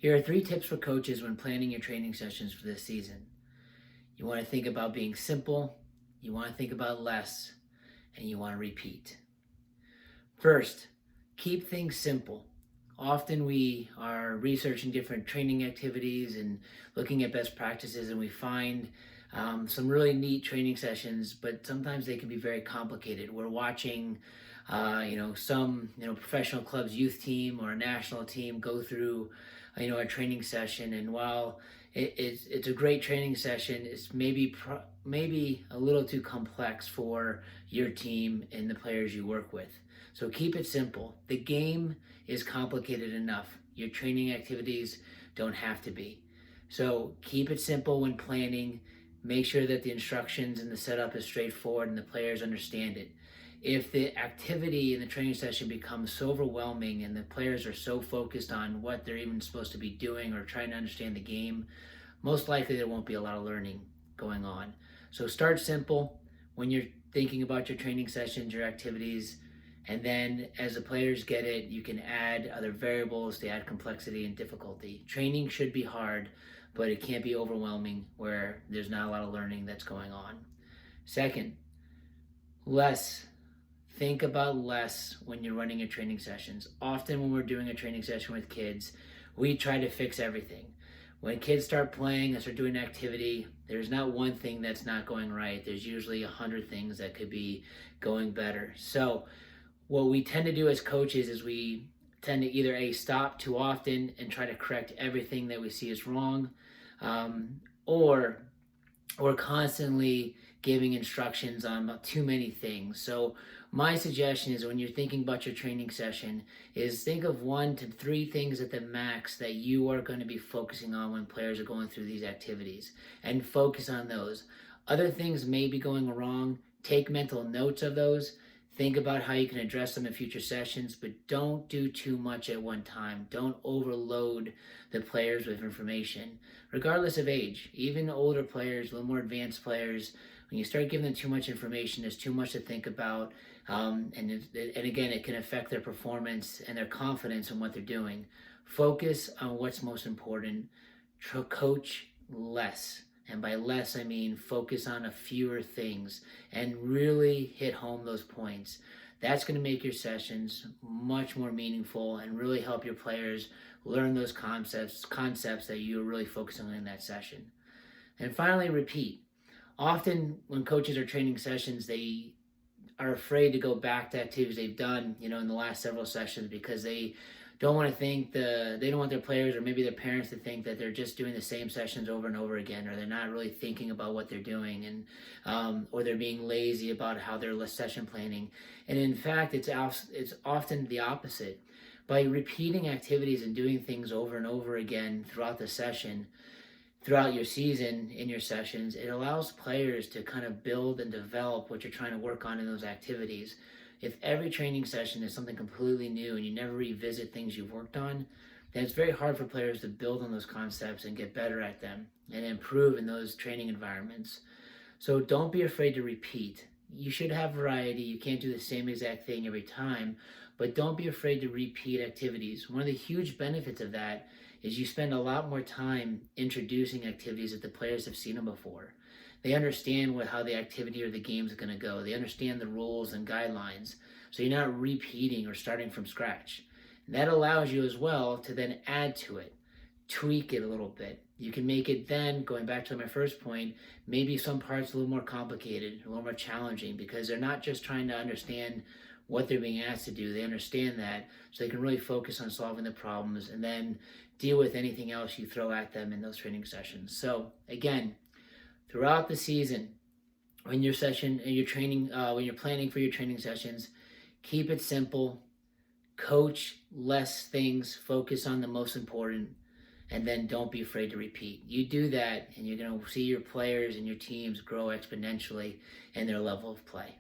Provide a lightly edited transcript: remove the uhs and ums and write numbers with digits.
Here are 3 tips for coaches when planning your training sessions for this season. You want to think about being simple, you want to think about less, and you want to repeat. First, keep things simple. Often we are researching different training activities and looking at best practices, and we find some really neat training sessions, but sometimes they can be very complicated. We're watching, some professional clubs youth team or a national team go through, a training session, and while it's a great training session, it's maybe a little too complex for your team and the players you work with. So keep it simple. The game is complicated enough. Your training activities don't have to be. So keep it simple when planning. Make sure that the instructions and the setup is straightforward and the players understand it. If the activity in the training session becomes so overwhelming and the players are so focused on what they're even supposed to be doing or trying to understand the game, most likely there won't be a lot of learning going on. So start simple when you're thinking about your training sessions, your activities, and then as the players get it, you can add other variables to add complexity and difficulty. Training should be hard, but it can't be overwhelming where there's not a lot of learning that's going on. Second, less. Think about less when you're running your training sessions. Often when we're doing a training session with kids, we try to fix everything. When kids start playing and start doing an activity, there's not one thing that's not going right. There's usually 100 things that could be going better. So what we tend to do as coaches is we tend to either stop too often and try to correct everything that we see is wrong, or we're constantly giving instructions on too many things. So my suggestion is when you're thinking about your training session is think of 1 to 3 things at the max that you are going to be focusing on when players are going through these activities, and focus on those. Other things may be going wrong. Take mental notes of those. Think about how you can address them in future sessions, but don't do too much at one time. Don't overload the players with information, regardless of age. Even older players, a little more advanced players, when you start giving them too much information, there's too much to think about, and again, it can affect their performance and their confidence in what they're doing. Focus on what's most important. Coach less. And by less, I mean focus on a fewer things and really hit home those points. That's going to make your sessions much more meaningful and really help your players learn those concepts that you're really focusing on in that session. And finally, repeat. Often when coaches are training sessions, they are afraid to go back to activities they've done, in the last several sessions, because they don't want their players or maybe their parents to think that they're just doing the same sessions over and over again, or they're not really thinking about what they're doing, and or they're being lazy about how they're session planning. And in fact, it's often the opposite. By repeating activities and doing things over and over again throughout the session, throughout your season, in your sessions, it allows players to kind of build and develop what you're trying to work on in those activities. If every training session is something completely new and you never revisit things you've worked on, then it's very hard for players to build on those concepts and get better at them and improve in those training environments. So don't be afraid to repeat. You should have variety. You can't do the same exact thing every time, but don't be afraid to repeat activities. One of the huge benefits of that is you spend a lot more time introducing activities that the players have seen them before. They understand how the activity or the game is going to go. They understand the rules and guidelines. So you're not repeating or starting from scratch. And that allows you as well to then add to it, tweak it a little bit. You can make it then, going back to my first point, maybe some parts a little more complicated, a little more challenging, because they're not just trying to understand what they're being asked to do. They understand that, so they can really focus on solving the problems and then deal with anything else you throw at them in those training sessions. So again, throughout the season, when you're planning for your training sessions, keep it simple, coach less things, focus on the most important, and then don't be afraid to repeat. You do that, and you're going to see your players and your teams grow exponentially in their level of play.